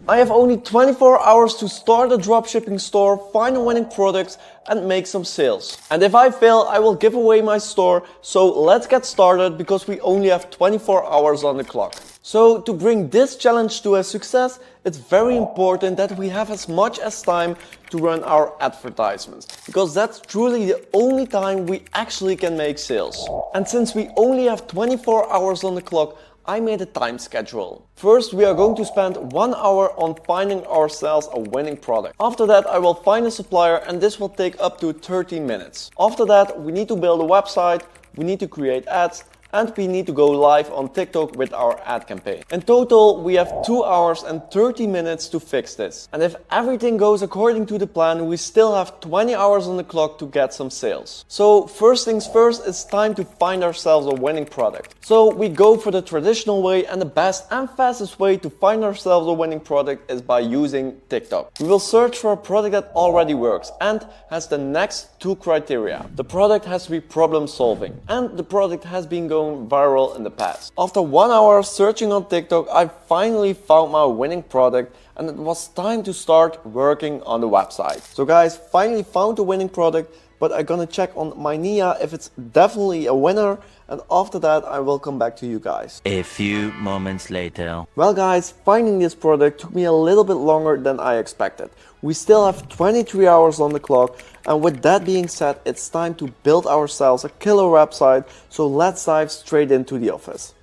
I have only 24 hours to start a dropshipping store, find a winning product and make some sales. And if I fail, I will give away my store. So let's get started because we only have 24 hours on the clock. So to bring this challenge to a success, it's very important that we have as much as time to run our advertisements, because that's truly the only time we actually can make sales. And since we only have 24 hours on the clock, I made a time schedule. First, we are going to spend 1 hour on finding ourselves a winning product. After that, I will find a supplier and this will take up to 30 minutes. After that, we need to build a website, we need to create ads, and we need to go live on TikTok with our ad campaign. In total, we have 2 hours and 30 minutes to fix this. And if everything goes according to the plan, we still have 20 hours on the clock to get some sales. So first things first, it's time to find ourselves a winning product. So we go for the traditional way, and the best and fastest way to find ourselves a winning product is by using TikTok. We will search for a product that already works and has the next 2 criteria. The product has to be problem solving and the product has been going viral in the past. After 1 hour searching on TikTok, I finally found my winning product and it was time to start working on the website. So guys, finally found the winning product, but I'm gonna check on my Nia if it's definitely a winner, and after that I will come back to you guys. A few moments later. Well guys, finding this product took me a little bit longer than I expected. We still have 23 hours on the clock, and with that being said, it's time to build ourselves a killer website, so let's dive straight into the office.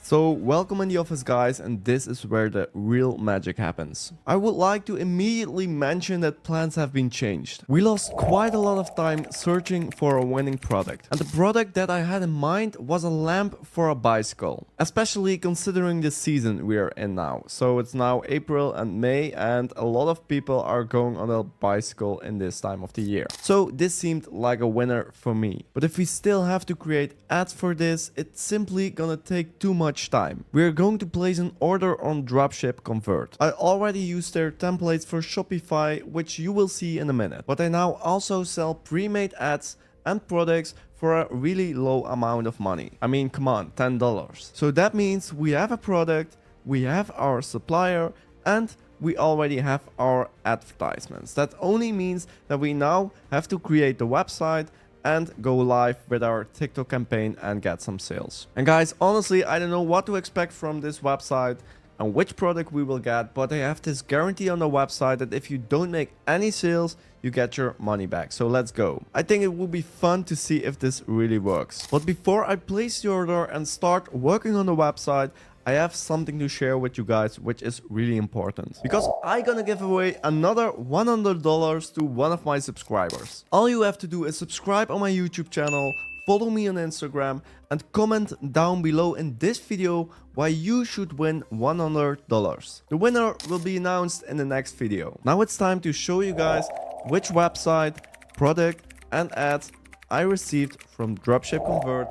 So welcome in the office guys, and this is where the real magic happens. I would like to immediately mention that plans have been changed. We lost quite a lot of time searching for a winning product, and the product that I had in mind was a lamp for a bicycle, especially considering the season we are in now. So it's now April and May, and a lot of people are going on a bicycle in this time of the year. So this seemed like a winner for me. But if we still have to create ads for this, it's simply gonna take too much time. We are going to place an order on Dropship Convert. I already used their templates for Shopify, which you will see in a minute. But I now also sell pre-made ads and products for a really low amount of money. I mean, come on, $10. So that means we have a product, we have our supplier, and we already have our advertisements. That only means that we now have to create the website and go live with our TikTok campaign and get some sales. And guys, honestly, I don't know what to expect from this website and which product we will get, but I have this guarantee on the website that if you don't make any sales, you get your money back. So let's go. I think it will be fun to see if this really works. But before I place the order and start working on the website, I have something to share with you guys, which is really important, because I'm gonna give away another $100 to one of my subscribers. All you have to do is subscribe on my YouTube channel, follow me on Instagram, and comment down below in this video why you should win $100. The winner will be announced in the next video. Now it's time to show you guys which website, product, and ads I received from Dropship Convert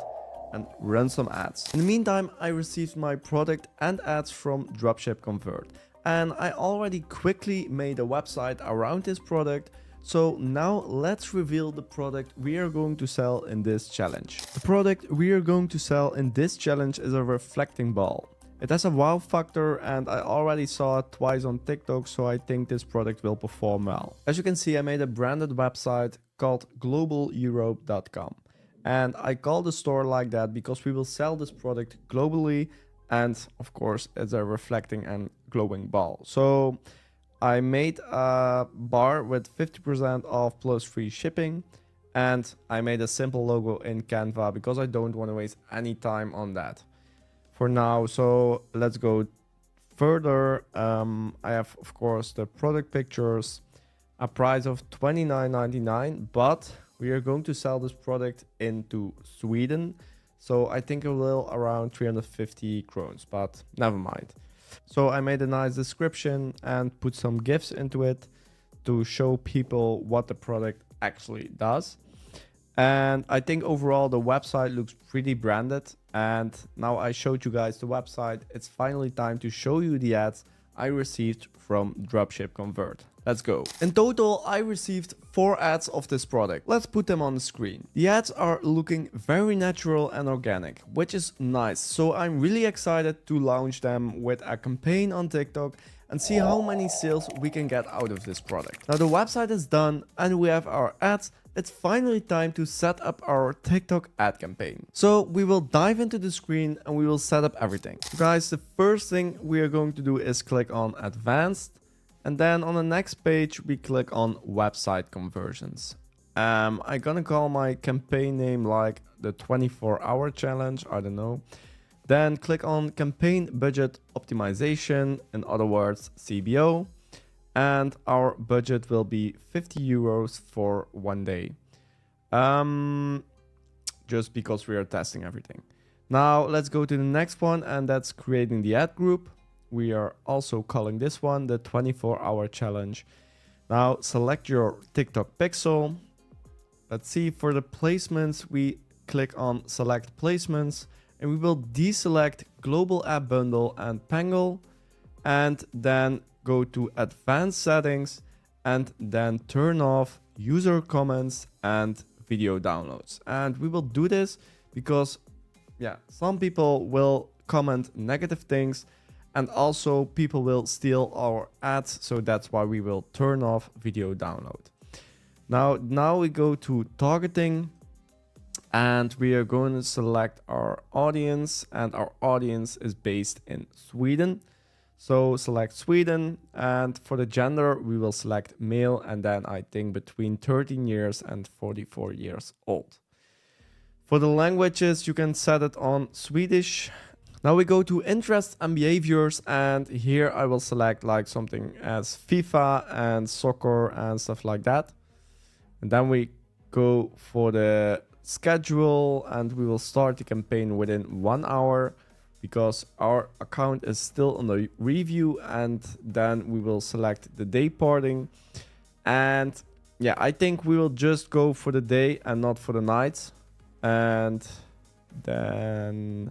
and run some ads. In the meantime, I received my product and ads from Dropship Convert, and I already quickly made a website around this product. So now let's reveal the product we are going to sell in this challenge. The product we are going to sell in this challenge is a reflecting ball. It has a wow factor, and I already saw it twice on TikTok, so I think this product will perform well. As you can see, I made a branded website called globaleurope.com. And I call the store like that because we will sell this product globally, and of course it's a reflecting and glowing ball. So I made a bar with 50% off plus free shipping, and I made a simple logo in Canva because I don't want to waste any time on that for now. So let's go further. I have of course the product pictures, a price of $29.99, but we are going to sell this product into Sweden, so I think it will around 350 krones, but never mind. So I made a nice description and put some GIFs into it to show people what the product actually does. And I think overall the website looks pretty branded. And now I showed you guys the website, it's finally time to show you the ads I received from Dropship Convert. Let's go. In total, I received 4 ads of this product. Let's put them on the screen. The ads are looking very natural and organic, which is nice. So I'm really excited to launch them with a campaign on TikTok and see how many sales we can get out of this product. Now the website is done and we have our ads. It's finally time to set up our TikTok ad campaign. So we will dive into the screen and we will set up everything. Guys, the first thing we are going to do is click on advanced, and then on the next page we click on website conversions. I'm gonna call my campaign name like the 24-hour challenge, I don't know. Then click on campaign budget optimization, in other words CBO, and our budget will be 50 euros for 1 day. Just because we are testing everything. Now let's go to the next one, and that's creating the ad group. We are also calling this one the 24-hour challenge. Now select your TikTok pixel. Let's see, for the placements, we click on select placements, and we will deselect global app bundle and Pangle, and then go to advanced settings, and then turn off user comments and video downloads. And we will do this because some people will comment negative things, and also people will steal our ads, so that's why we will turn off video download. Now we go to targeting, and we are going to select our audience, and our audience is based in Sweden. So select Sweden, and for the gender we will select male, and then I think between 13 years and 44 years old. For the languages you can set it on Swedish. Now we go to interests and behaviors, and here I will select like something as FIFA and soccer and stuff like that. And then we go for the schedule, and we will start the campaign within 1 hour because our account is still on the review, and then we will select the day parting. And yeah, I think we will just go for the day and not for the night. And then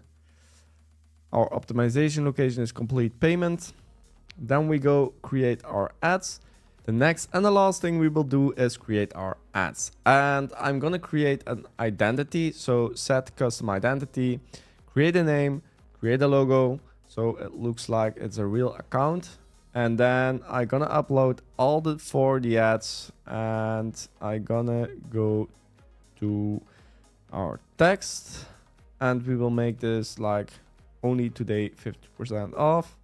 our optimization location is complete payment. Then we go create our ads. The next and the last thing we will do is create our ads. And I'm gonna create an identity. So set custom identity, create a name, create a logo, so it looks like it's a real account. And then I'm gonna upload all for the ads, and I'm gonna go to our text, and we will make this like only today 50% off.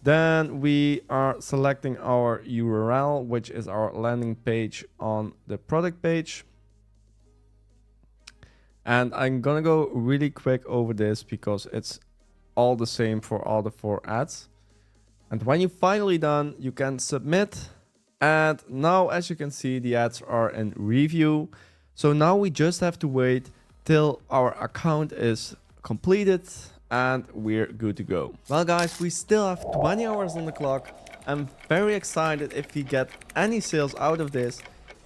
Then we are selecting our URL, which is our landing page on the product page. And I'm gonna go really quick over this because it's all the same for all the 4 ads. And when you're finally done, you can submit. And now, as you can see, the ads are in review. So now we just have to wait till our account is completed and we're good to go. Well guys, we still have 20 hours on the clock. I'm very excited if we get any sales out of this.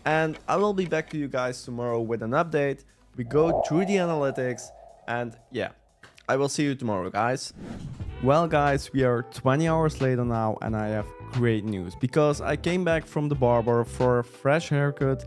And I will be back to you guys tomorrow with an update. We go through the analytics, and yeah, I will see you tomorrow, guys. Well guys, we are 20 hours later now, and I have great news because I came back from the barber for a fresh haircut,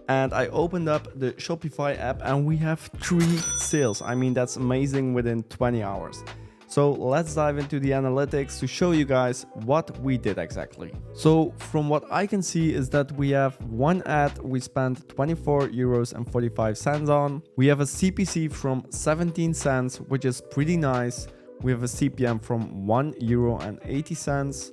and I opened up the Shopify app and we have 3 sales. I mean, that's amazing within 20 hours. So let's dive into the analytics to show you guys what we did exactly. So from what I can see is that we have one ad we spent 24 euros and 45 cents on. We have a CPC from 17 cents, which is pretty nice. We have a CPM from 1 euro and 80 cents.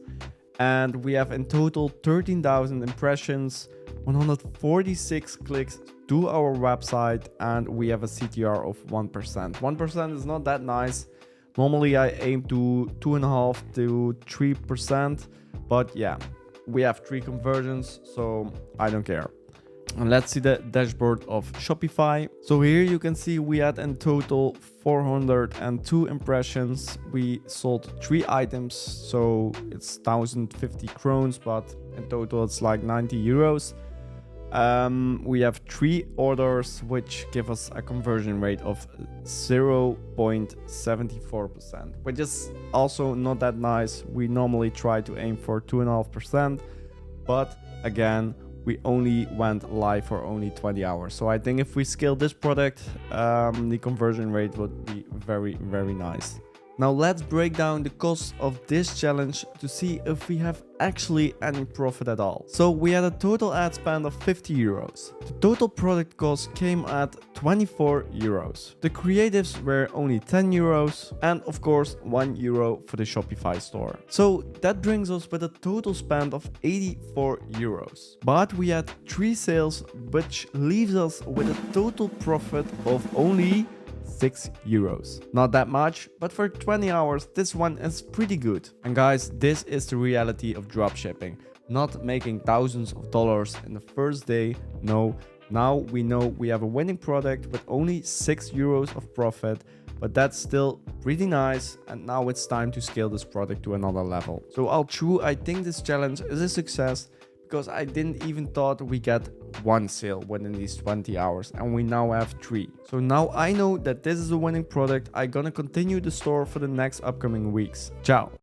And we have in total 13,000 impressions, 146 clicks to our website, and we have a CTR of 1%. 1% is not that nice. Normally I aim to 2.5 to 3%, but yeah, we have 3 conversions, so I don't care. And let's see the dashboard of Shopify. So here you can see we had in total 402 impressions. We sold 3 items, so it's 1,050 krones, but in total it's like 90 euros. We have 3 orders, which give us a conversion rate of 0.74%, which is also not that nice. We normally try to aim for 2.5%, but again, we only went live for only 20 hours. So I think if we scale this product, the conversion rate would be very, very nice. Now let's break down the cost of this challenge to see if we have actually any profit at all. So we had a total ad spend of 50 euros. The total product cost came at 24 euros. The creatives were only 10 euros and of course 1 euro for the Shopify store. So that brings us with a total spend of 84 euros. But we had 3 sales, which leaves us with a total profit of only 6 euros. Not that much, but for 20 hours this one is pretty good. And guys, this is the reality of dropshipping. Not making thousands of dollars in the first day, no. Now we know we have a winning product with only 6 euros of profit, but that's still pretty nice, and now it's time to scale this product to another level. So all true, I think this challenge is a success, because I didn't even thought we get 1 sale within these 20 hours and we now have 3. So now I know that this is a winning product. I'm gonna continue the store for the next upcoming weeks. Ciao.